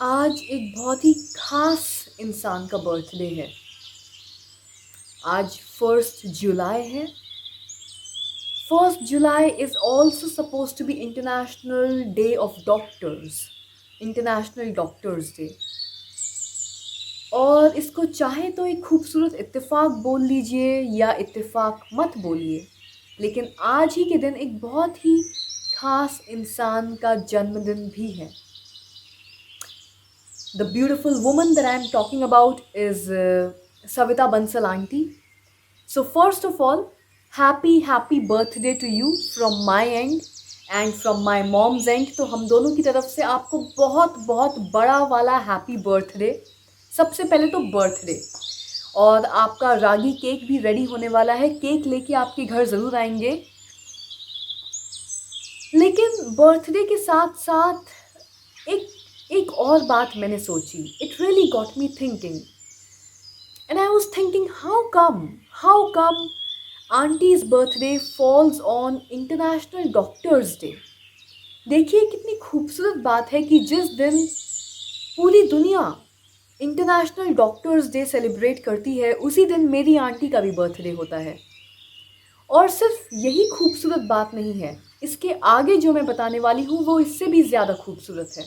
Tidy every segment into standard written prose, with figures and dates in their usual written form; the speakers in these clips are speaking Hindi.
आज एक बहुत ही ख़ास इंसान का बर्थडे है। आज 1st जुलाई है। 1st July is also supposed to be international day of doctors, international doctors day. और इसको चाहे तो एक खूबसूरत इत्तेफ़ाक बोल लीजिए या इत्तेफ़ाक मत बोलिए, लेकिन आज ही के दिन एक बहुत ही ख़ास इंसान का जन्मदिन भी है। The beautiful woman that I am talking about is Savita Bansal aunty. So first of all, happy birthday to you from my end and from my mom's end. तो हम दोनों की तरफ से आपको बहुत बहुत बड़ा वाला हैप्पी बर्थडे। सबसे पहले तो बर्थडे, और आपका रागी केक भी रेडी होने वाला है। केक लेके आपके घर ज़रूर आएंगे। लेकिन बर्थडे के साथ साथ एक एक और बात मैंने सोची। It really got me thinking and I was thinking how come aunty's birthday falls on international doctors day. देखिए कितनी खूबसूरत बात है कि जिस दिन पूरी दुनिया इंटरनेशनल डॉक्टर्स डे सेलिब्रेट करती है, उसी दिन मेरी आंटी का भी बर्थडे होता है। और सिर्फ यही खूबसूरत बात नहीं है, इसके आगे जो मैं बताने वाली हूँ वो इससे भी ज़्यादा खूबसूरत है।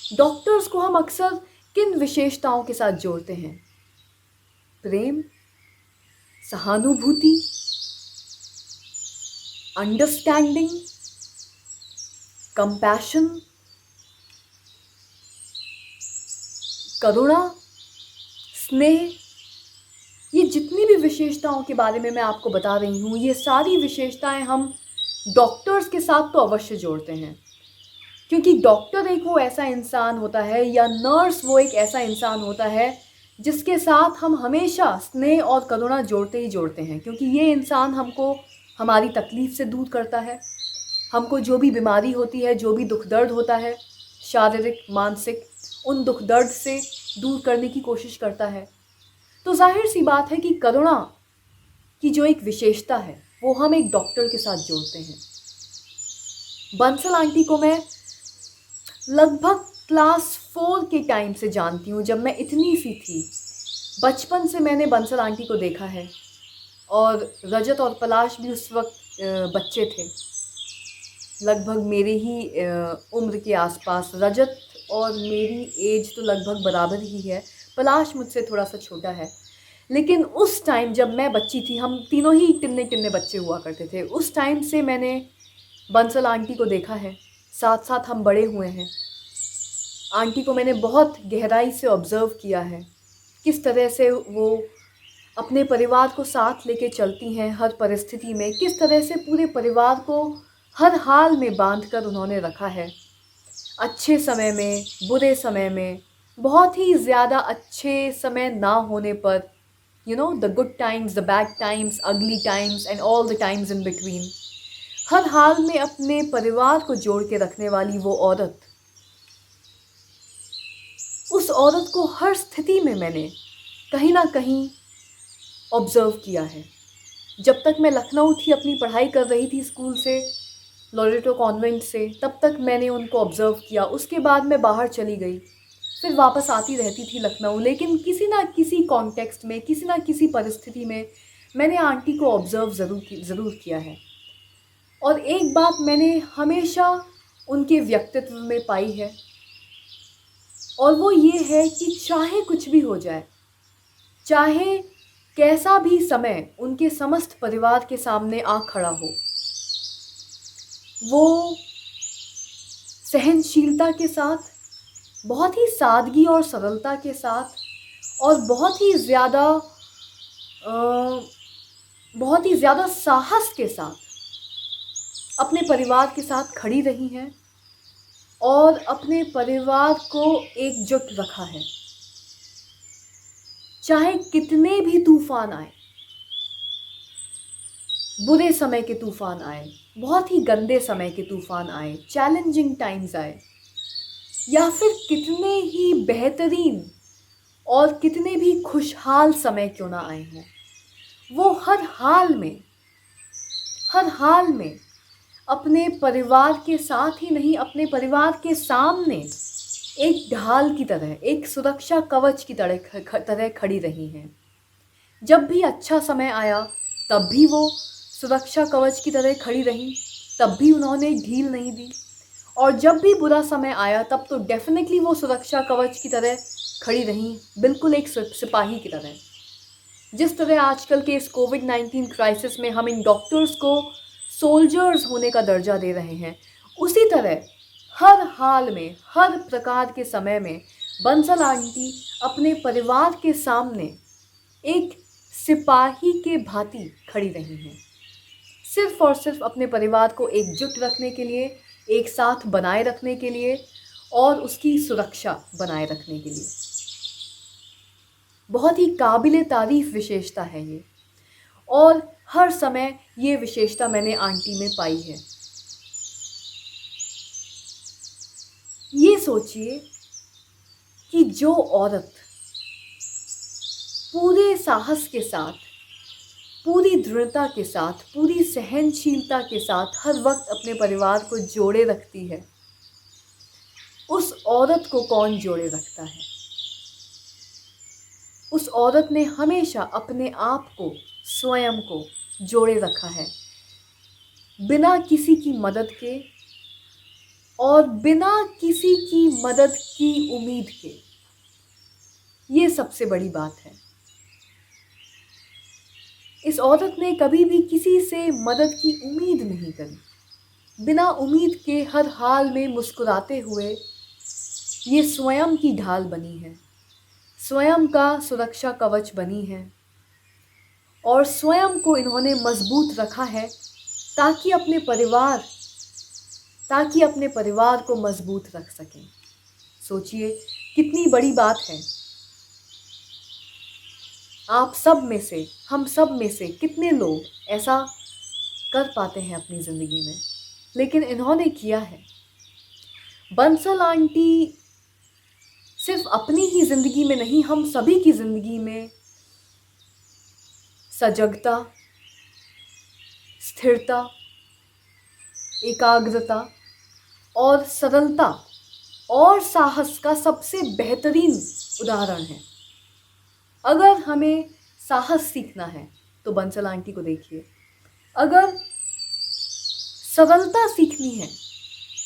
डॉक्टर्स को हम अक्सर किन विशेषताओं के साथ जोड़ते हैं? प्रेम, सहानुभूति, अंडरस्टैंडिंग, कंपैशन, करुणा, स्नेह। ये जितनी भी विशेषताओं के बारे में मैं आपको बता रही हूँ, ये सारी विशेषताएं हम डॉक्टर्स के साथ तो अवश्य जोड़ते हैं, क्योंकि डॉक्टर एक वो ऐसा इंसान होता है या नर्स वो एक ऐसा इंसान होता है जिसके साथ हम हमेशा स्नेह और करुणा जोड़ते ही जोड़ते हैं, क्योंकि ये इंसान हमको हमारी तकलीफ़ से दूर करता है। हमको जो भी बीमारी होती है, जो भी दुख दर्द होता है, शारीरिक मानसिक, उन दुख दर्द से दूर करने की कोशिश करता है। तो जाहिर सी बात है कि करुणा की जो एक विशेषता है वो हम एक डॉक्टर के साथ जोड़ते हैं। बंसल आंटी को मैं लगभग क्लास 4 के टाइम से जानती हूँ, जब मैं इतनी सी थी। बचपन से मैंने बंसल आंटी को देखा है, और रजत और पलाश भी उस वक्त बच्चे थे, लगभग मेरे ही उम्र के आसपास। रजत और मेरी एज तो लगभग बराबर ही है, पलाश मुझसे थोड़ा सा छोटा है। लेकिन उस टाइम जब मैं बच्ची थी, हम तीनों ही टिन्ने टिन्ने बच्चे हुआ करते थे। उस टाइम से मैंने बंसल आंटी को देखा है, साथ साथ हम बड़े हुए हैं। आंटी को मैंने बहुत गहराई से ऑब्ज़र्व किया है, किस तरह से वो अपने परिवार को साथ लेके चलती हैं हर परिस्थिति में, किस तरह से पूरे परिवार को हर हाल में बांध कर उन्होंने रखा है। अच्छे समय में, बुरे समय में, बहुत ही ज़्यादा अच्छे समय ना होने पर, the good times, the bad times, ugly times and all the times in between, हर हाल में अपने परिवार को जोड़ के रखने वाली वो औरत, उस औरत को हर स्थिति में मैंने कहीं ना कहीं ऑब्ज़र्व किया है। जब तक मैं लखनऊ थी, अपनी पढ़ाई कर रही थी स्कूल से, लॉरेटो कॉन्वेंट से, तब तक मैंने उनको ऑब्ज़र्व किया। उसके बाद मैं बाहर चली गई, फिर वापस आती रहती थी लखनऊ, लेकिन किसी ना किसी कॉन्टेक्स्ट में, किसी ना किसी परिस्थिति में मैंने आंटी को ऑब्ज़र्व ज़रूर किया है। और एक बात मैंने हमेशा उनके व्यक्तित्व में पाई है, और वो ये है कि चाहे कुछ भी हो जाए, चाहे कैसा भी समय उनके समस्त परिवार के सामने आ खड़ा हो, वो सहनशीलता के साथ, बहुत ही सादगी और सरलता के साथ, और बहुत ही ज़्यादा साहस के साथ अपने परिवार के साथ खड़ी रही हैं और अपने परिवार को एकजुट रखा है। चाहे कितने भी तूफ़ान आए, बुरे समय के तूफ़ान आए, बहुत ही गंदे समय के तूफ़ान आए, चैलेंजिंग टाइम्स आए, या फिर कितने ही बेहतरीन और कितने भी खुशहाल समय क्यों ना आए हों, वो हर हाल में अपने परिवार के साथ ही नहीं, अपने परिवार के सामने एक ढाल की तरह, एक सुरक्षा कवच की तरह खड़ी रही हैं। जब भी अच्छा समय आया तब भी वो सुरक्षा कवच की तरह खड़ी रहीं, तब भी उन्होंने ढील नहीं दी, और जब भी बुरा समय आया तब तो डेफिनेटली वो सुरक्षा कवच की तरह खड़ी रहीं, बिल्कुल एक सिपाही की तरह। जिस तरह आजकल के इस कोविड-19 क्राइसिस में हम इन डॉक्टर्स को सोल्जर्स होने का दर्जा दे रहे हैं, उसी तरह हर हाल में, हर प्रकार के समय में बंसल आंटी अपने परिवार के सामने एक सिपाही के भांति खड़ी रही हैं, सिर्फ और सिर्फ अपने परिवार को एकजुट रखने के लिए, एक साथ बनाए रखने के लिए और उसकी सुरक्षा बनाए रखने के लिए। बहुत ही काबिले तारीफ विशेषता है ये, और हर समय ये विशेषता मैंने आंटी में पाई है। ये सोचिए कि जो औरत पूरे साहस के साथ, पूरी दृढ़ता के साथ, पूरी सहनशीलता के साथ हर वक्त अपने परिवार को जोड़े रखती है, उस औरत को कौन जोड़े रखता है? उस औरत ने हमेशा अपने आप को, स्वयं को जोड़े रखा है, बिना किसी की मदद के और बिना किसी की मदद की उम्मीद के। ये सबसे बड़ी बात है। इस औरत ने कभी भी किसी से मदद की उम्मीद नहीं करी, बिना उम्मीद के हर हाल में मुस्कुराते हुए ये स्वयं की ढाल बनी है, स्वयं का सुरक्षा कवच बनी है, और स्वयं को इन्होंने मजबूत रखा है ताकि अपने परिवार को मजबूत रख सकें। सोचिए कितनी बड़ी बात है। आप सब में से, हम सब में से कितने लोग ऐसा कर पाते हैं अपनी ज़िंदगी में, लेकिन इन्होंने किया है। बंसल आंटी सिर्फ अपनी ही ज़िंदगी में नहीं, हम सभी की ज़िंदगी में सजगता, स्थिरता, एकाग्रता और सरलता और साहस का सबसे बेहतरीन उदाहरण है। अगर हमें साहस सीखना है तो बंसल आंटी को देखिए, अगर सरलता सीखनी है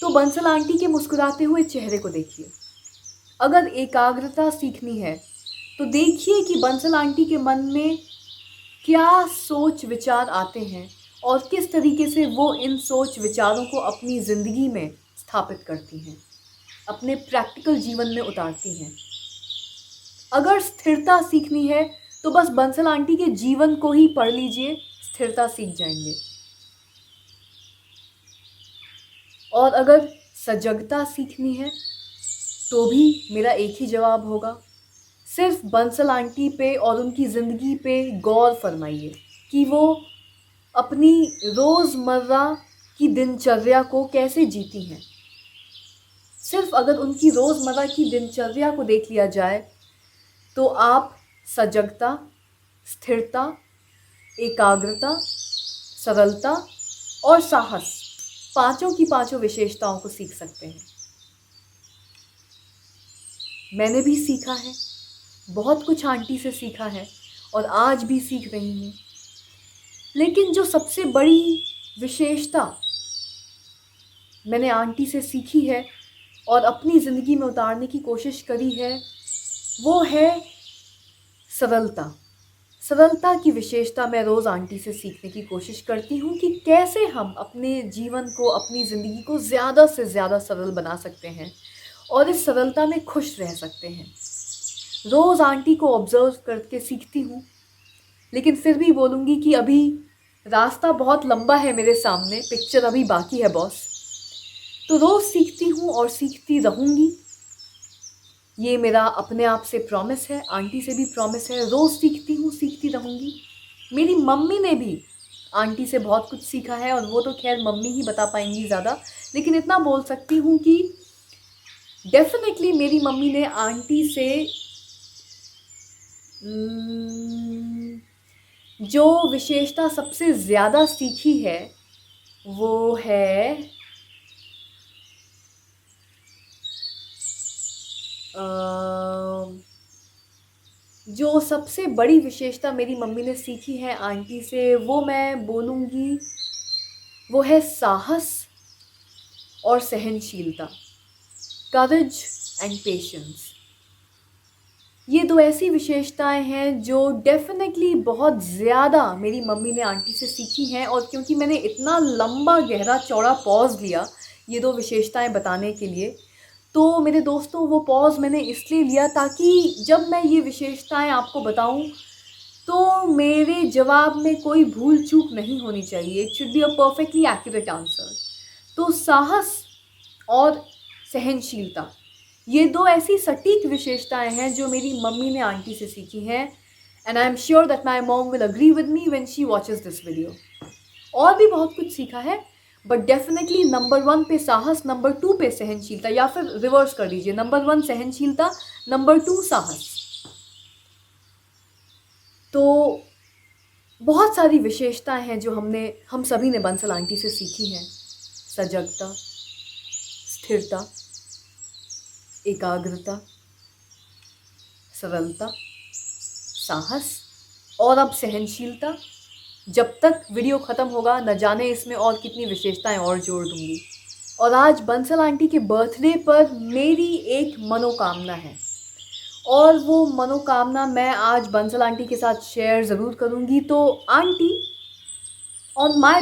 तो बंसल आंटी के मुस्कुराते हुए चेहरे को देखिए, अगर एकाग्रता सीखनी है तो देखिए कि बंसल आंटी के मन में क्या सोच विचार आते हैं और किस तरीके से वो इन सोच विचारों को अपनी ज़िंदगी में स्थापित करती हैं, अपने प्रैक्टिकल जीवन में उतारती हैं। अगर स्थिरता सीखनी है तो बस बंसल आंटी के जीवन को ही पढ़ लीजिए, स्थिरता सीख जाएंगे। और अगर सजगता सीखनी है तो भी मेरा एक ही जवाब होगा, सिर्फ बंसल आंटी पे और उनकी ज़िंदगी पे गौर फरमाइए कि वो अपनी रोज़मर्रा की दिनचर्या को कैसे जीती हैं। सिर्फ अगर उनकी रोज़मर्रा की दिनचर्या को देख लिया जाए तो आप सजगता, स्थिरता, एकाग्रता, सरलता और साहस, पांचों की पांचों विशेषताओं को सीख सकते हैं। मैंने भी सीखा है, बहुत कुछ आंटी से सीखा है और आज भी सीख रही हूँ, लेकिन जो सबसे बड़ी विशेषता मैंने आंटी से सीखी है और अपनी ज़िंदगी में उतारने की कोशिश करी है, वो है सरलता। सरलता की विशेषता मैं रोज़ आंटी से सीखने की कोशिश करती हूँ कि कैसे हम अपने जीवन को, अपनी ज़िंदगी को ज़्यादा से ज़्यादा सरल बना सकते हैं और इस सरलता में खुश रह सकते हैं। रोज़ आंटी को ऑब्ज़र्व करके सीखती हूँ, लेकिन फिर भी बोलूँगी कि अभी रास्ता बहुत लंबा है मेरे सामने, पिक्चर अभी बाकी है बॉस। तो रोज़ सीखती हूँ और सीखती रहूँगी। ये मेरा अपने आप से प्रॉमिस है, आंटी से भी प्रॉमिस है, रोज़ सीखती हूँ, सीखती रहूँगी। मेरी मम्मी ने भी आंटी से बहुत कुछ सीखा है और वो तो खैर मम्मी ही बता पाएंगी ज़्यादा, लेकिन इतना बोल सकती हूँ कि डेफिनेटली मेरी मम्मी ने आंटी से जो विशेषता सबसे ज़्यादा सीखी है वो है जो सबसे बड़ी विशेषता मेरी मम्मी ने सीखी है आंटी से, वो मैं बोलूँगी वो है साहस और सहनशीलता, करेज एंड पेशेंस। ये दो ऐसी विशेषताएं हैं जो डेफिनेटली बहुत ज़्यादा मेरी मम्मी ने आंटी से सीखी हैं। और क्योंकि मैंने इतना लंबा गहरा चौड़ा पॉज़ लिया ये दो विशेषताएं बताने के लिए, तो मेरे दोस्तों वो पॉज़ मैंने इसलिए लिया ताकि जब मैं ये विशेषताएं आपको बताऊं तो मेरे जवाब में कोई भूल चूक नहीं होनी चाहिए। It should be a perfectly accurate answer. तो साहस और सहनशीलता, ये दो ऐसी सटीक विशेषताएं हैं जो मेरी मम्मी ने आंटी से सीखी हैं। And I am sure that my mom will agree with me when she watches this video. और भी बहुत कुछ सीखा है, बट डेफिनेटली नंबर 1 पे साहस, नंबर 2 पे सहनशीलता, या फिर रिवर्स कर दीजिए, नंबर 1 सहनशीलता, नंबर 2 साहस। तो बहुत सारी विशेषताएं हैं जो हम सभी ने बंसल आंटी से सीखी हैं। सजगता, स्थिरता, एकाग्रता, सरलता, साहस और अब सहनशीलता। जब तक वीडियो ख़त्म होगा न जाने इसमें और कितनी विशेषताएं और जोड़ दूंगी। और आज बंसल आंटी के बर्थडे पर मेरी एक मनोकामना है, और वो मनोकामना मैं आज बंसल आंटी के साथ शेयर ज़रूर करूंगी। तो आंटी, ऑन माय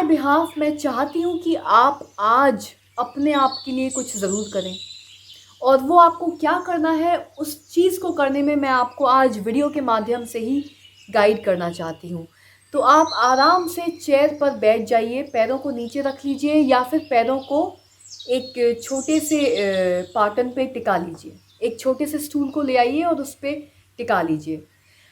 बिहाफ मैं चाहती हूँ कि आप आज अपने आप के लिए कुछ ज़रूर करें। और वो आपको क्या करना है, उस चीज़ को करने में मैं आपको आज वीडियो के माध्यम से ही गाइड करना चाहती हूँ। तो आप आराम से चेयर पर बैठ जाइए, पैरों को नीचे रख लीजिए या फिर पैरों को एक छोटे से पाटन पे टिका लीजिए। एक छोटे से स्टूल को ले आइए और उस पर टिका लीजिए।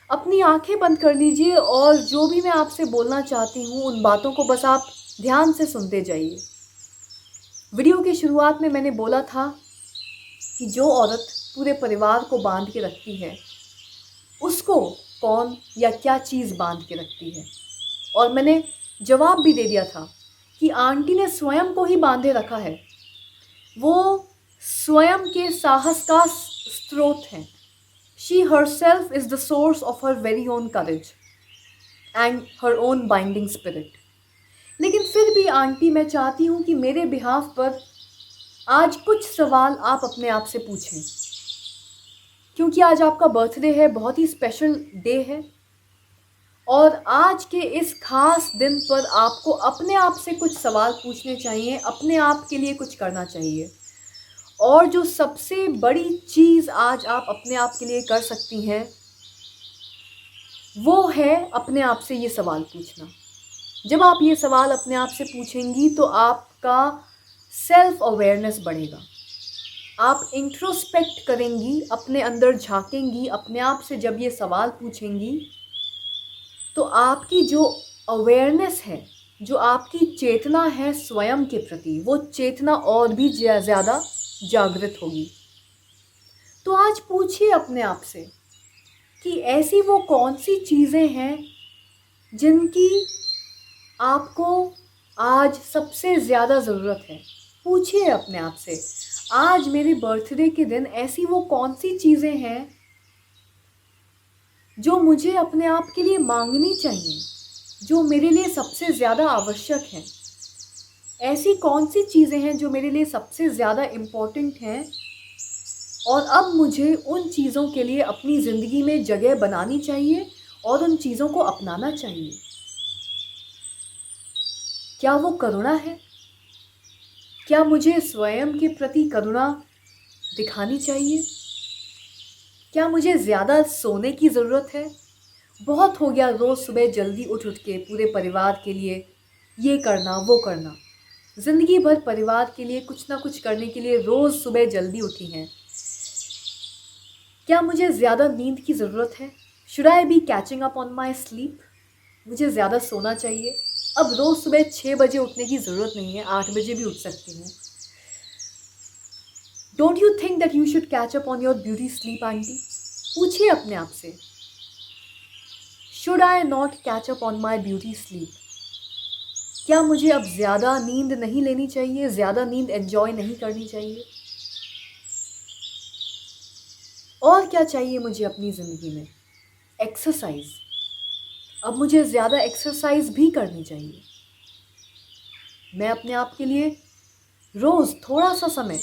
अपनी आंखें बंद कर लीजिए और जो भी मैं आपसे बोलना चाहती हूँ उन बातों को बस आप ध्यान से सुनते जाइए। वीडियो की शुरुआत में मैंने बोला था कि जो औरत पूरे परिवार को बांध के रखती है उसको कौन या क्या चीज़ बांध के रखती है। और मैंने जवाब भी दे दिया था कि आंटी ने स्वयं को ही बांधे रखा है। वो स्वयं के साहस का स्रोत हैं। She herself is the source of her very own courage and her own binding spirit. लेकिन फिर भी आंटी, मैं चाहती हूँ कि मेरे बिहाफ पर आज कुछ सवाल आप अपने आप से पूछें, क्योंकि आज आपका बर्थडे है, बहुत ही स्पेशल डे है। और आज के इस खास दिन पर आपको अपने आप से कुछ सवाल पूछने चाहिए, अपने आप के लिए कुछ करना चाहिए। और जो सबसे बड़ी चीज़ आज आप अपने आप के लिए कर सकती हैं वो है अपने आप से ये सवाल पूछना। जब आप ये सवाल अपने आप से पूछेंगी तो आपका सेल्फ अवेयरनेस बढ़ेगा। आप इंट्रोस्पेक्ट करेंगी, अपने अंदर झांकेंगी। अपने आप से जब ये सवाल पूछेंगी तो आपकी जो अवेयरनेस है, जो आपकी चेतना है स्वयं के प्रति, वो चेतना और भी ज़्यादा जागृत होगी। तो आज पूछिए अपने आप से कि ऐसी वो कौन सी चीज़ें हैं जिनकी आपको आज सबसे ज़्यादा ज़रूरत है। पूछिए अपने आप से, आज मेरे बर्थडे के दिन ऐसी वो कौन सी चीज़ें हैं जो मुझे अपने आप के लिए मांगनी चाहिए, जो मेरे लिए सबसे ज़्यादा आवश्यक हैं। ऐसी कौन सी चीज़ें हैं जो मेरे लिए सबसे ज़्यादा इम्पोर्टेंट हैं और अब मुझे उन चीज़ों के लिए अपनी ज़िंदगी में जगह बनानी चाहिए और उन चीज़ों को अपनाना चाहिए। क्या वो करुणा है? क्या मुझे स्वयं के प्रति करुणा दिखानी चाहिए? क्या मुझे ज़्यादा सोने की ज़रूरत है? बहुत हो गया रोज़ सुबह जल्दी उठ के पूरे परिवार के लिए ये करना वो करना। ज़िंदगी भर परिवार के लिए कुछ ना कुछ करने के लिए रोज़ सुबह जल्दी उठी हैं। क्या मुझे ज़्यादा नींद की ज़रूरत है? Should I B catching up on my sleep? मुझे ज़्यादा सोना चाहिए। अब रोज़ सुबह 6 बजे उठने की ज़रूरत नहीं है, 8 बजे भी उठ सकती हूँ। Don't you think that you should catch up on your beauty sleep aunty? पूछिए अपने आप से, should I not catch up on my beauty sleep? क्या मुझे अब ज़्यादा नींद नहीं लेनी चाहिए, ज़्यादा नींद एंजॉय नहीं करनी चाहिए? और क्या चाहिए मुझे अपनी ज़िंदगी में? एक्सरसाइज। अब मुझे ज़्यादा एक्सरसाइज भी करनी चाहिए। मैं अपने आप के लिए रोज़ थोड़ा सा समय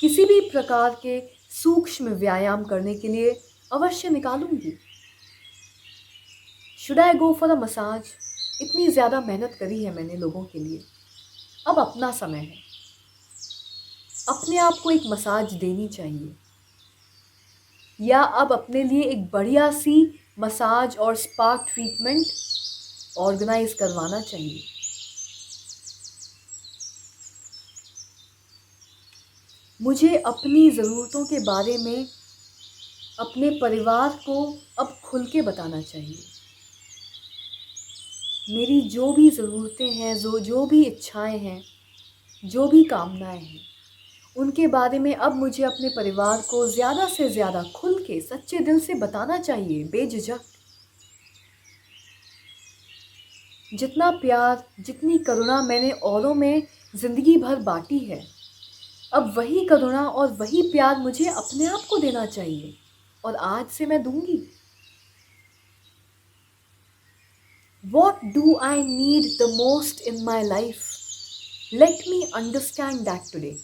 किसी भी प्रकार के सूक्ष्म व्यायाम करने के लिए अवश्य निकालूंगी। Should I go for a massage? इतनी ज़्यादा मेहनत करी है मैंने लोगों के लिए, अब अपना समय है, अपने आप को एक मसाज देनी चाहिए। या अब अपने लिए एक बढ़िया सी मसाज और स्पा ट्रीटमेंट ऑर्गेनाइज करवाना चाहिए। मुझे अपनी ज़रूरतों के बारे में अपने परिवार को अब खुल के बताना चाहिए। मेरी जो भी ज़रूरतें हैं, जो भी इच्छाएं हैं, जो भी कामनाएं हैं, उनके बारे में अब मुझे अपने परिवार को ज़्यादा से ज़्यादा खुल के सच्चे दिल से बताना चाहिए, बेझिझक। जितना प्यार, जितनी करुणा मैंने औरों में ज़िंदगी भर बांटी है, अब वही करुणा और वही प्यार मुझे अपने आप को देना चाहिए, और आज से मैं दूंगी। What do I need the most in my life? Let me understand that today.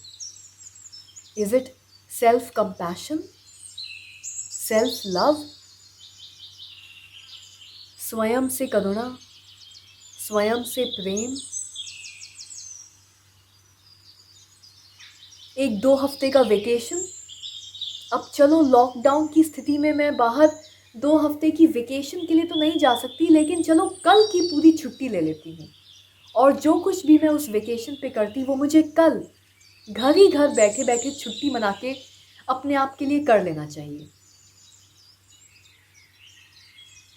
Is it self-compassion? Self-love? स्वयं से करुणा, स्वयं से प्रेम। एक 2 हफ्ते का वेकेशन। अब चलो लॉकडाउन की स्थिति में मैं बाहर 2 हफ्ते की वेकेशन के लिए तो नहीं जा सकती, लेकिन चलो कल की पूरी छुट्टी ले लेती हूँ, और जो कुछ भी मैं उस वेकेशन पे करती वो मुझे कल घर ही घर बैठे बैठे छुट्टी मना के अपने आप के लिए कर लेना चाहिए।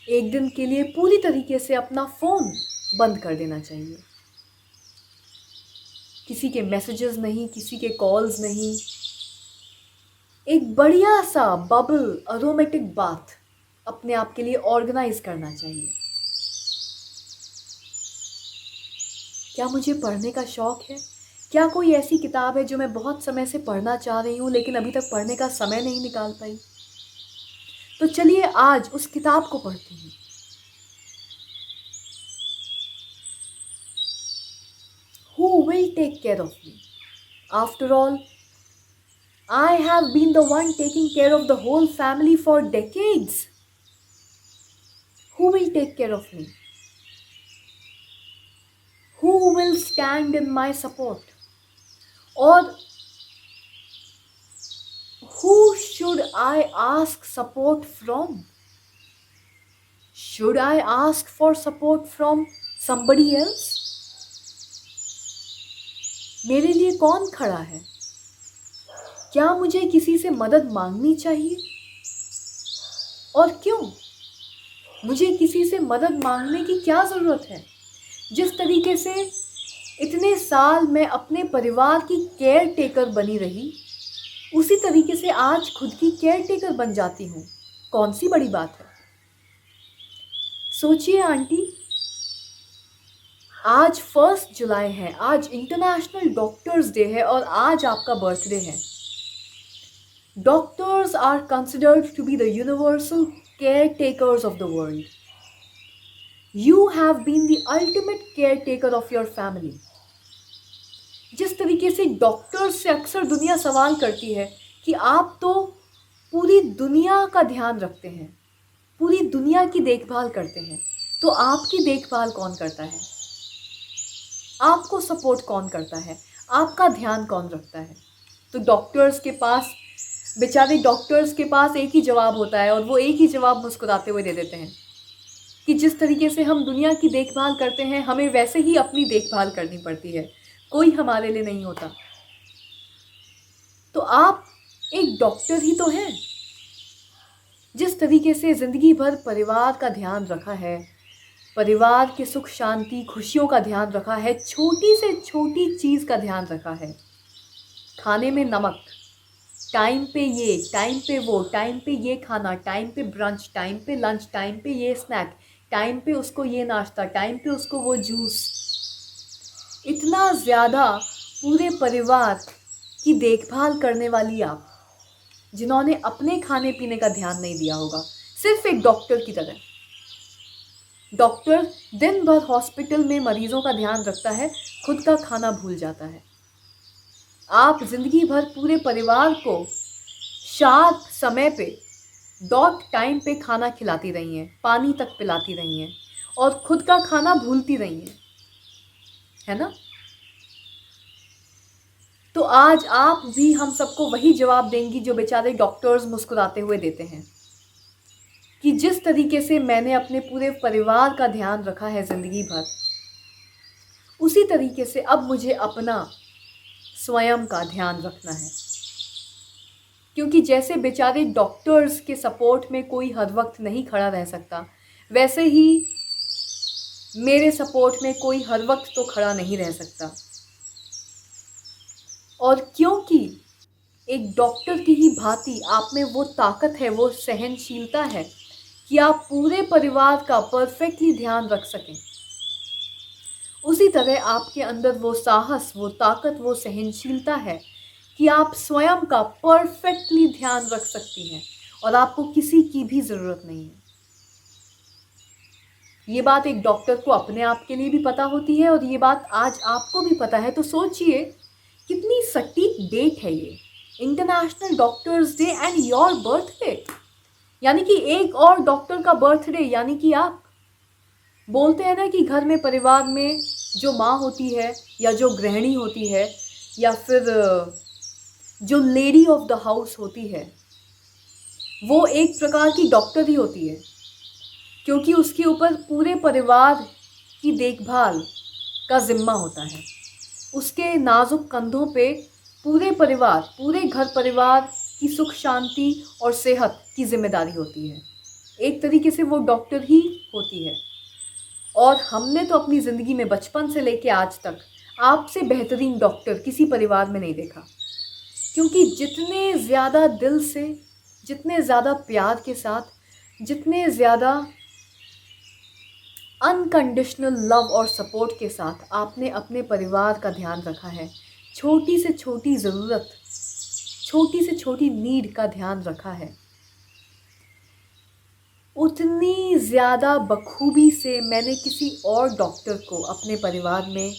एक दिन के लिए पूरी तरीके से अपना फ़ोन बंद कर देना चाहिए। किसी के मैसेजेस नहीं, किसी के कॉल्स नहीं। एक बढ़िया सा बबल अरोमेटिक बाथ अपने आप के लिए ऑर्गेनाइज करना चाहिए। क्या मुझे पढ़ने का शौक़ है? क्या कोई ऐसी किताब है जो मैं बहुत समय से पढ़ना चाह रही हूँ लेकिन अभी तक पढ़ने का समय नहीं निकाल पाई? तो चलिए आज उस किताब को पढ़ती हूँ। Who will take care of me? After all, I have been the one taking care of the whole family for decades. Who will take care of me? Who will stand in my support? Or who should I ask support from? Should I ask for support from somebody else? मेरे लिए कौन खड़ा है? क्या मुझे किसी से मदद मांगनी चाहिए? और क्यों? मुझे किसी से मदद मांगने की क्या ज़रूरत है? जिस तरीके से इतने साल मैं अपने परिवार की केयर टेकर बनी रही, उसी तरीके से आज खुद की केयर टेकर बन जाती हूँ। कौन सी बड़ी बात है? सोचिए आंटी, आज 1 जुलाई है, आज इंटरनेशनल डॉक्टर्स डे है और आज आपका बर्थडे है। Doctors are considered to be the universal caretakers of the world. You have been the ultimate caretaker of your family. जिस तरीके से डॉक्टर्स से अक्सर दुनिया सवाल करती है कि आप तो पूरी दुनिया का ध्यान रखते हैं, पूरी दुनिया की देखभाल करते हैं, तो आपकी देखभाल कौन करता है? आपको सपोर्ट कौन करता है? आपका ध्यान कौन रखता है? तो डॉक्टर्स के पास, बेचारे डॉक्टर्स के पास एक ही जवाब होता है, और वो एक ही जवाब मुस्कुराते हुए दे देते हैं कि जिस तरीके से हम दुनिया की देखभाल करते हैं, हमें वैसे ही अपनी देखभाल करनी पड़ती है, कोई हमारे लिए नहीं होता। तो आप एक डॉक्टर ही तो हैं। जिस तरीके से ज़िंदगी भर परिवार का ध्यान रखा है, परिवार के सुख शांति खुशियों का ध्यान रखा है, छोटी से छोटी चीज़ का ध्यान रखा है। खाने में नमक, टाइम पे ये, टाइम पे वो, टाइम पे ये खाना, टाइम पे ब्रंच, टाइम पे लंच, टाइम पे ये स्नैक, टाइम पे उसको ये नाश्ता, टाइम पे उसको वो जूस। इतना ज़्यादा पूरे परिवार की देखभाल करने वाली आप, जिन्होंने अपने खाने पीने का ध्यान नहीं दिया होगा, सिर्फ एक डॉक्टर की तरह। डॉक्टर दिन भर हॉस्पिटल में मरीजों का ध्यान रखता है, खुद का खाना भूल जाता है। आप जिंदगी भर पूरे परिवार को शार्प समय पे, डॉट टाइम पे खाना खिलाती रही हैं, पानी तक पिलाती रही हैं और खुद का खाना भूलती रही हैं, है ना? तो आज आप भी हम सबको वही जवाब देंगी जो बेचारे डॉक्टर्स मुस्कुराते हुए देते हैं कि जिस तरीके से मैंने अपने पूरे परिवार का ध्यान रखा है ज़िंदगी भर, उसी तरीके से अब मुझे अपना स्वयं का ध्यान रखना है। क्योंकि जैसे बेचारे डॉक्टर्स के सपोर्ट में कोई हर वक्त नहीं खड़ा रह सकता, वैसे ही मेरे सपोर्ट में कोई हर वक्त तो खड़ा नहीं रह सकता। और क्योंकि एक डॉक्टर की ही भांति आप में वो ताकत है, वो सहनशीलता है कि आप पूरे परिवार का परफेक्टली ध्यान रख सकें, उसी तरह आपके अंदर वो साहस, वो ताकत, वो सहनशीलता है कि आप स्वयं का परफेक्टली ध्यान रख सकती हैं और आपको किसी की भी ज़रूरत नहीं है। ये बात एक डॉक्टर को अपने आप के लिए भी पता होती है और ये बात आज आपको भी पता है। तो सोचिए कितनी सटीक डेट है ये, international doctors day and your birthday, यानी कि एक और डॉक्टर का बर्थडे, यानी कि आप। बोलते हैं ना कि घर में, परिवार में जो माँ होती है या जो गृहिणी होती है या फिर जो लेडी ऑफ द हाउस होती है, वो एक प्रकार की डॉक्टर ही होती है, क्योंकि उसके ऊपर पूरे परिवार की देखभाल का जिम्मा होता है। उसके नाजुक कंधों पे पूरे परिवार, पूरे घर परिवार की सुख शांति और सेहत की जिम्मेदारी होती है। एक तरीके से वो डॉक्टर ही होती है। और हमने तो अपनी ज़िंदगी में बचपन से लेके आज तक आपसे बेहतरीन डॉक्टर किसी परिवार में नहीं देखा, क्योंकि जितने ज़्यादा दिल से, जितने ज़्यादा प्यार के साथ, जितने ज़्यादा अनकंडीशनल लव और सपोर्ट के साथ आपने अपने परिवार का ध्यान रखा है, छोटी से छोटी ज़रूरत, छोटी से छोटी नीड का ध्यान रखा है, उतनी ज़्यादा बखूबी से मैंने किसी और डॉक्टर को अपने परिवार में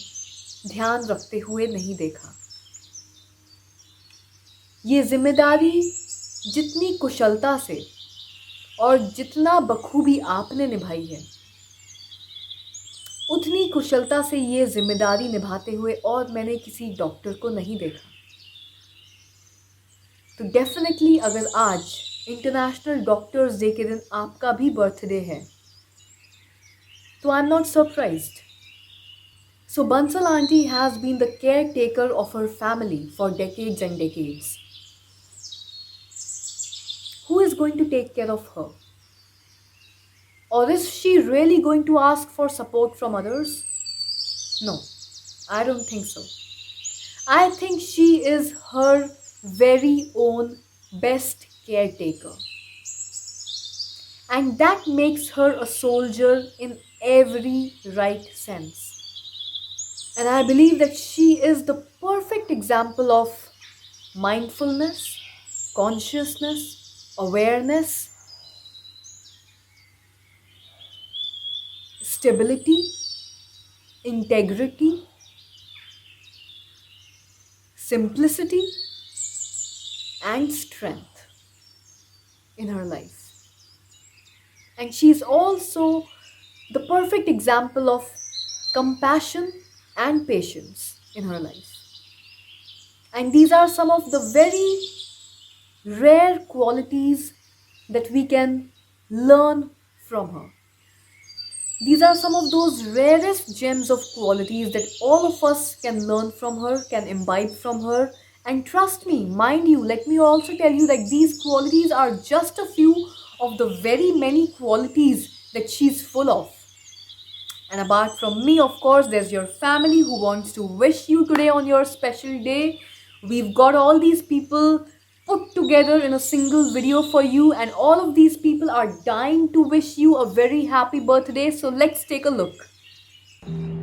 ध्यान रखते हुए नहीं देखा। ये जिम्मेदारी जितनी कुशलता से और जितना बखूबी आपने निभाई है, उतनी कुशलता से ये जिम्मेदारी निभाते हुए और मैंने किसी डॉक्टर को नहीं देखा। तो डेफिनेटली अगर आज इंटरनेशनल डॉक्टर्स डे के दिन आपका भी बर्थडे है, तो I am not surprised. So Bansal auntie has been the caretaker of her family for decades and decades. Who is going to take care of her? Or is she really going to ask for support from others? No, I don't think so. I think she is her very own best caretaker. And that makes her a soldier in every right sense. And I believe that she is the perfect example of mindfulness, consciousness, awareness, stability, integrity, simplicity, and strength in her life. And she is also the perfect example of compassion and patience in her life. And these are some of the very rare qualities that we can learn from her. These are some of those rarest gems of qualities that all of us can learn from her, can imbibe from her. And trust me, mind you, let me also tell you that these qualities are just a few of the very many qualities that she's full of. And apart from me, of course, there's your family who wants to wish you today on your special day. We've got all these people put together in a single video for you, and all of these people are dying to wish you a very happy birthday. So let's take a look.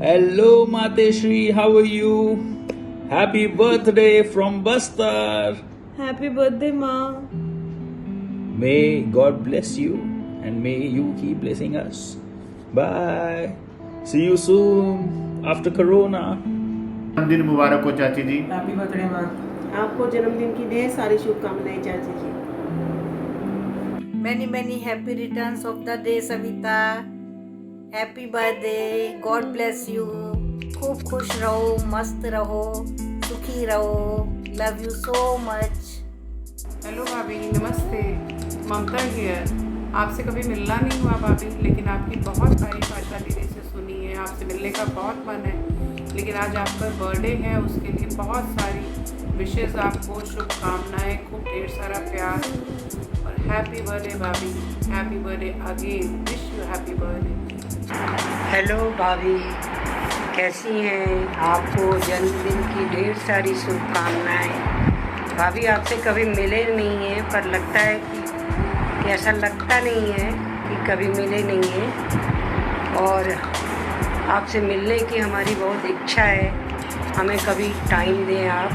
Hello Mateshri, how are you? Happy birthday from Bastar. Happy birthday, Ma. May God bless you and may you keep blessing us. Bye. See you soon after Corona. जन्मदिन मुबारक हो चाची जी। हैप्पी बर्थडे माँ। आपको जन्मदिन की ढेर सारी शुभकामनाएं चाची जी। Many many happy returns of the day Savita. Happy birthday, God bless you. खूब खुश रहो, मस्त रहो, सुखी रहो। Love you so much. Hello भाभी, नमस्ते। ममता हियर। आपसे कभी मिलना नहीं हुआ भाभी, लेकिन आपकी बहुत तारीफ आशा दीदी से सुनी है। आपसे मिलने का बहुत मन है, लेकिन आज आपका बर्थडे है, उसके लिए बहुत सारी विशेष आपको, शुभकामनाएं, खूब ढेर सारा प्यार और हैप्पी बर्थडे भाभी। Happy birthday again, wish you happy birthday. Hello भाभी, कैसी हैं? आपको जन्मदिन की ढेर सारी शुभकामनाएं। भाभी आपसे कभी मिले नहीं हैं, पर लगता है कि ऐसा लगता नहीं है कि कभी मिले नहीं हैं, और आपसे मिलने की हमारी बहुत इच्छा है। हमें कभी टाइम दें आप,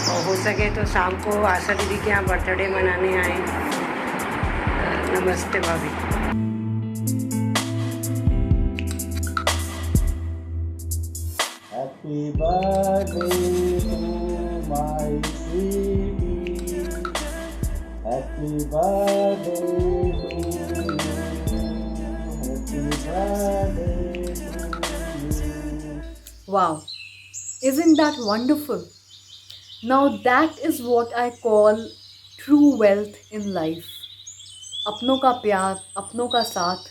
और हो सके तो शाम को आशा दीदी के यहाँ बर्थडे मनाने आएँ। नमस्ते भाभी। Happy birthday to my sweetie. Happy birthday to you. Happy birthday to you. Wow, isn't that wonderful? Now that is what I call true wealth in life. अपनों का प्यार, अपनों का साथ,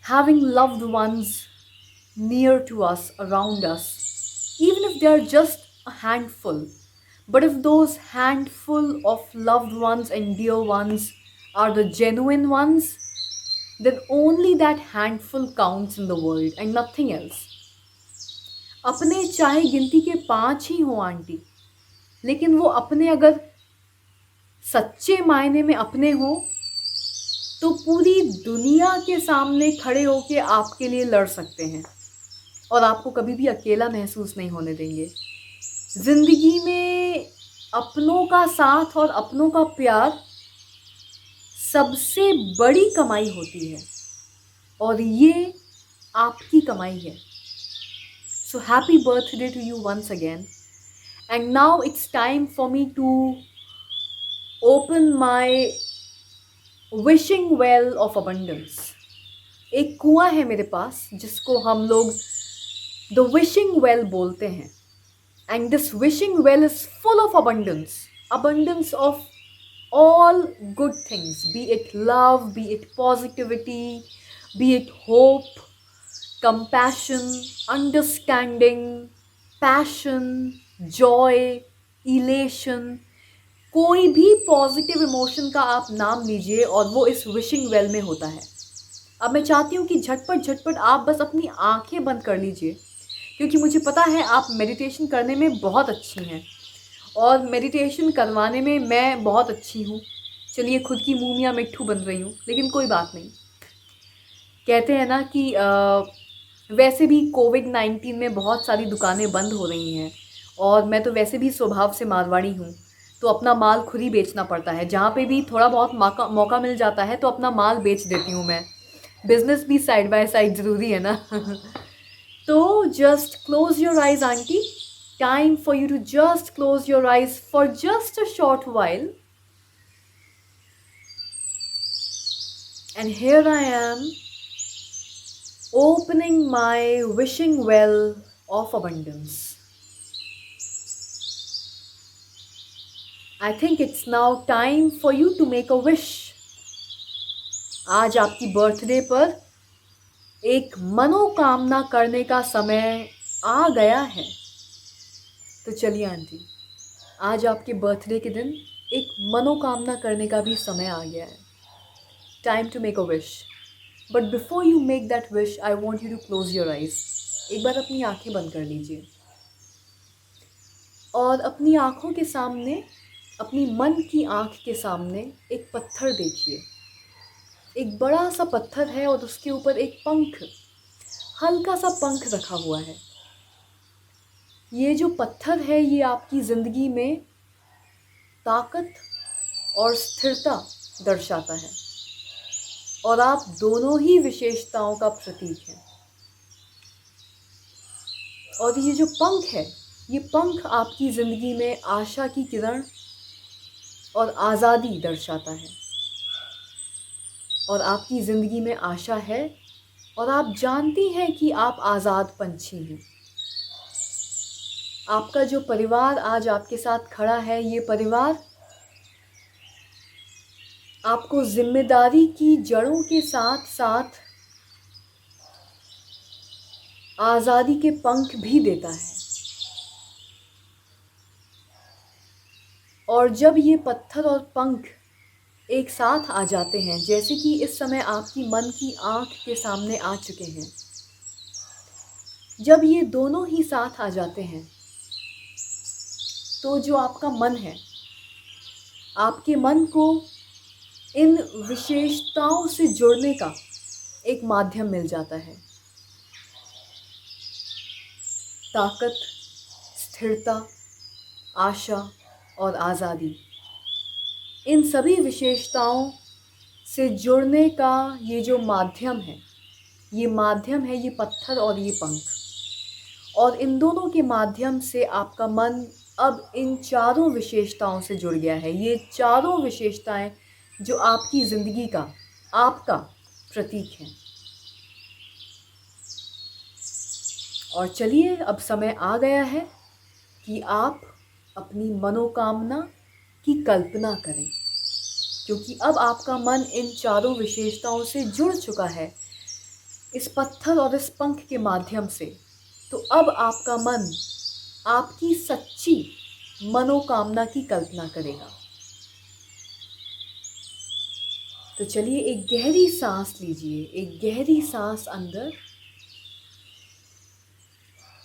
having loved ones near to us, around us, even if they are just a handful. But if those handful of loved ones and dear ones are the genuine ones, then only that handful counts in the world and nothing else. अपने चाहे गिनती के 5 ही हों आंटी, लेकिन वो अपने अगर सच्चे मायने में अपने हों तो पूरी दुनिया के सामने खड़े होके आपके लिए लड़ सकते हैं और आपको कभी भी अकेला महसूस नहीं होने देंगे। ज़िंदगी में अपनों का साथ और अपनों का प्यार सबसे बड़ी कमाई होती है, और ये आपकी कमाई है। So happy birthday to you once again, and now it's time for me to open my wishing well of abundance. एक कुआं है मेरे पास जिसको हम लोग द विशिंग वेल बोलते हैं, and this wishing well is full of abundance of all good things, be it love, be it positivity, be it hope, compassion, understanding, passion, joy, elation। कोई भी पॉजिटिव इमोशन का आप नाम लीजिए और वो इस विशिंग वेल में होता है। अब मैं चाहती हूँ कि झटपट आप बस अपनी आंखें बंद कर लीजिए, क्योंकि मुझे पता है आप मेडिटेशन करने में बहुत अच्छी हैं और मेडिटेशन करवाने में मैं बहुत अच्छी हूँ। चलिए, खुद की मुँह मियाँ मिट्ठू बन रही हूँ, लेकिन कोई बात नहीं। कहते हैं ना कि वैसे भी कोविड-19 में बहुत सारी दुकानें बंद हो रही हैं, और मैं तो वैसे भी स्वभाव से मारवाड़ी हूँ, तो अपना माल खुद ही बेचना पड़ता है। जहाँ पे भी थोड़ा बहुत मौका मिल जाता है तो अपना माल बेच देती हूँ मैं। बिज़नेस भी साइड बाय साइड ज़रूरी है ना। तो just close your eyes aunty, time for you to just close your eyes for just a short while, and here I am opening my wishing well of abundance. I think it's now time for you to make a wish. आज आपकी बर्थडे पर एक मनोकामना करने का समय आ गया है। तो चलिए आंटी, आज आपके बर्थडे के दिन एक मनोकामना करने का भी समय आ गया है। Time to make a wish. But before you make that wish, I want you to close your eyes. एक बार अपनी आंखें बंद कर लीजिए और अपनी आँखों के सामने, अपनी मन की आँख के सामने एक पत्थर देखिए। एक बड़ा सा पत्थर है और उसके ऊपर एक पंख, हल्का सा पंख रखा हुआ है। ये जो पत्थर है ये आपकी ज़िंदगी में ताकत और स्थिरता दर्शाता है, और आप दोनों ही विशेषताओं का प्रतीक हैं। और ये जो पंख है, ये पंख आपकी ज़िंदगी में आशा की किरण और आज़ादी दर्शाता है। और आपकी ज़िंदगी में आशा है, और आप जानती हैं कि आप आज़ाद पंछी हैं। आपका जो परिवार आज आपके साथ खड़ा है, ये परिवार आपको जिम्मेदारी की जड़ों के साथ साथ आज़ादी के पंख भी देता है। और जब ये पत्थर और पंख एक साथ आ जाते हैं, जैसे कि इस समय आपकी मन की आँख के सामने आ चुके हैं, जब ये दोनों ही साथ आ जाते हैं, तो जो आपका मन है, आपके मन को इन विशेषताओं से जुड़ने का एक माध्यम मिल जाता है। ताकत, स्थिरता, आशा और आज़ादी, इन सभी विशेषताओं से जुड़ने का ये जो माध्यम है, ये पत्थर और ये पंख। और इन दोनों के माध्यम से आपका मन अब इन चारों विशेषताओं से जुड़ गया है। ये चारों विशेषताएं जो आपकी ज़िंदगी का, आपका प्रतीक हैं। और चलिए, अब समय आ गया है कि आप अपनी मनोकामना की कल्पना करें, क्योंकि अब आपका मन इन चारों विशेषताओं से जुड़ चुका है इस पत्थर और इस पंख के माध्यम से। तो अब आपका मन आपकी सच्ची मनोकामना की कल्पना करेगा। तो चलिए, एक गहरी सांस लीजिए, एक गहरी सांस अंदर,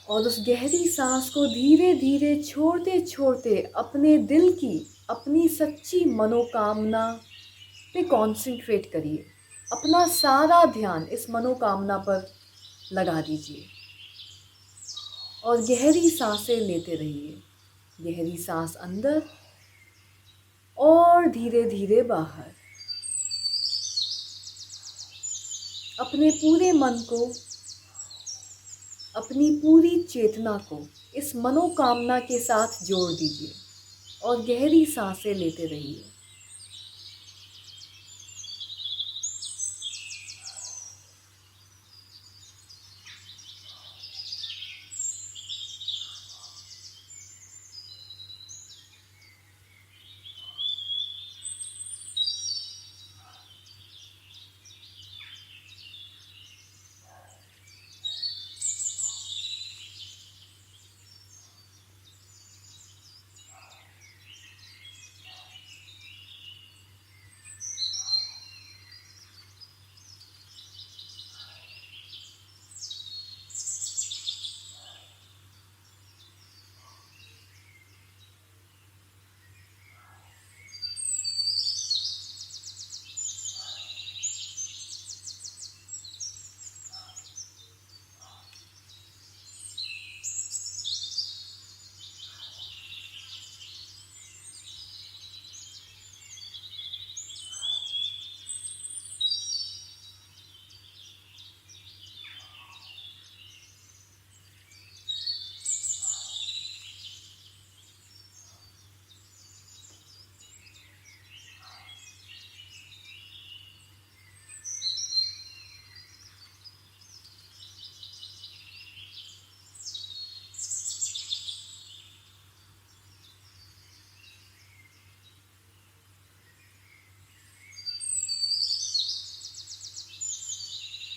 और उस गहरी सांस को धीरे धीरे छोड़ते छोड़ते अपने दिल की, अपनी सच्ची मनोकामना पे कंसंट्रेट करिए। अपना सारा ध्यान इस मनोकामना पर लगा दीजिए और गहरी सांसें लेते रहिए। गहरी सांस अंदर और धीरे धीरे बाहर। अपने पूरे मन को, अपनी पूरी चेतना को इस मनोकामना के साथ जोड़ दीजिए और गहरी सांसें लेते रहिए।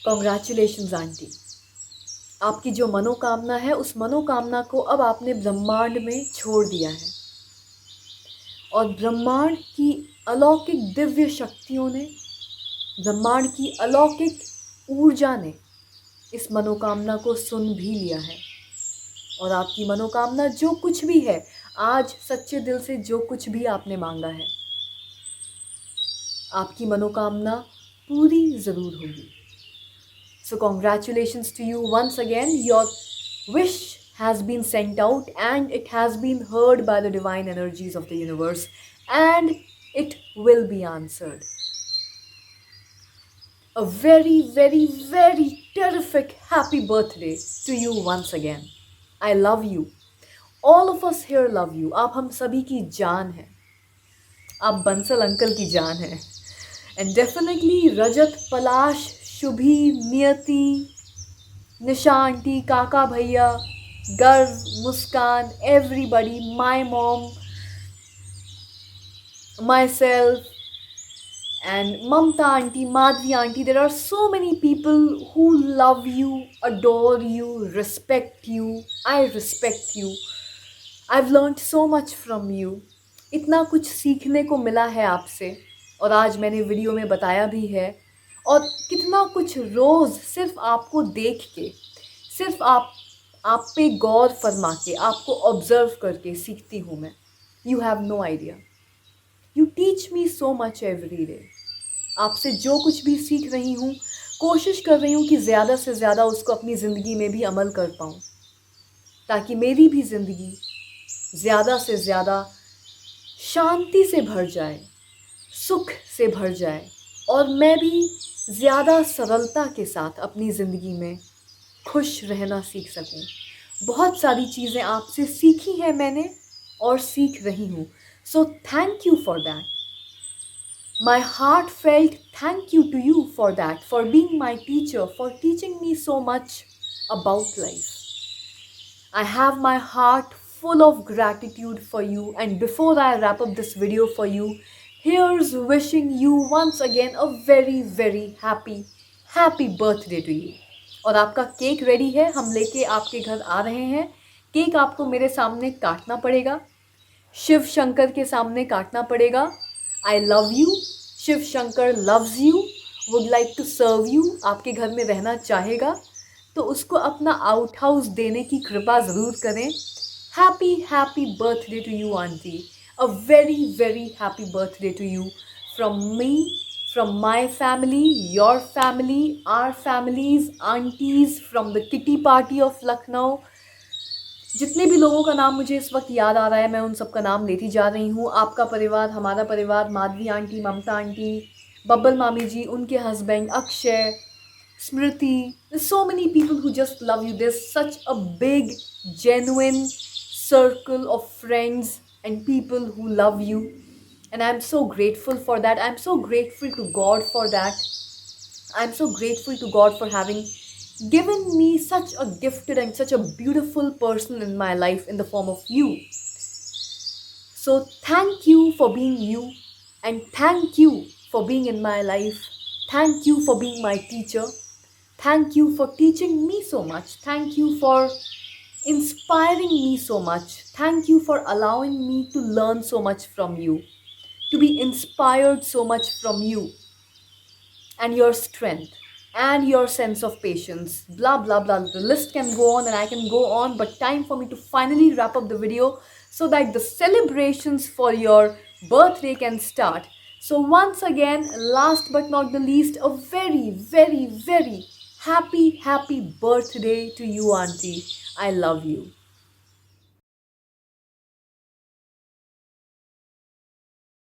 कॉन्ग्रेचुलेशंस आंटी, आपकी जो मनोकामना है, उस मनोकामना को अब आपने ब्रह्मांड में छोड़ दिया है और ब्रह्मांड की अलौकिक दिव्य शक्तियों ने, ब्रह्मांड की अलौकिक ऊर्जा ने इस मनोकामना को सुन भी लिया है। और आपकी मनोकामना जो कुछ भी है, आज सच्चे दिल से जो कुछ भी आपने मांगा है, आपकी मनोकामना पूरी ज़रूर होगी। So congratulations to you once again. Your wish has been sent out and it has been heard by the divine energies of the universe, and it will be answered. A very, very, very terrific happy birthday to you once again. I love you. All of us here love you. आप हम सभी की जान है. आप बंसल अंकल की जान है. And definitely रजत, पलाश, शुभी, नियति, निशा आंटी, काका भैया, गर्व, मुस्कान, everybody, my mom, myself, and Mamta auntie, Madhvi auntie, there are so many people who love you, adore you, respect you. I respect you. I've learned so much from you. इतना कुछ सीखने को मिला है आपसे और आज मैंने वीडियो में बताया भी है और कितना कुछ रोज़ सिर्फ आपको देख के, सिर्फ आप पे गौर फरमा के, आपको ऑब्जर्व करके सीखती हूँ मैं. You have no idea. You teach me so much every day. आपसे जो कुछ भी सीख रही हूँ, कोशिश कर रही हूँ कि ज़्यादा से ज़्यादा उसको अपनी ज़िंदगी में भी अमल कर पाऊँ, ताकि मेरी भी ज़िंदगी ज़्यादा से ज़्यादा शांति से भर जाए, सुख से भर जाए और मैं भी ज़्यादा सरलता के साथ अपनी ज़िंदगी में खुश रहना सीख सकूँ. बहुत सारी चीज़ें आपसे सीखी हैं मैंने और सीख रही हूँ. So thank you for that. My heartfelt thank you to you for that, for being my teacher, for teaching me so much about life. I have my heart full of gratitude for you, and before I wrap up this video for you, here's wishing you once again a very, very happy birthday to you. और आपका केक रेडी है, हम लेके आपके घर आ रहे हैं. केक आपको मेरे सामने काटना पड़ेगा, शिव शंकर के सामने काटना पड़ेगा. I love you. Shiv Shankar loves you, would like to serve you. आपके घर में रहना चाहेगा तो उसको अपना आउट हाउस देने की कृपा ज़रूर करें. Happy birthday to you aunty. A very happy birthday to you from me, from my family, your family, our families, aunties, from the kitty party of Lucknow. जितने भी लोगों का नाम मुझे इस वक्त याद आ रहा है, मैं उन सब का नाम लेती जा रही हूँ. आपका परिवार, हमारा परिवार, माधवी आंटी, ममता आंटी, बब्बल मामी जी, उनके husband Akshay, Smriti, so many people who just love you. There's such a big, genuine circle of friends and people who love you. And I'm so grateful for that. I'm so grateful to God for that. I'm so grateful to God for having given me such a gifted and such a beautiful person in my life in the form of you. So thank you for being you, and thank you for being in my life. Thank you for being my teacher. Thank you for teaching me so much. Thank you for inspiring me so much. Thank you for allowing me to learn so much from you, to be inspired so much from you and your strength and your sense of patience, blah blah blah. The list can go on and I can go on, but time for me to finally wrap up the video so that the celebrations for your birthday can start. So once again, last but not the least, a very happy birthday to you auntie. I love you.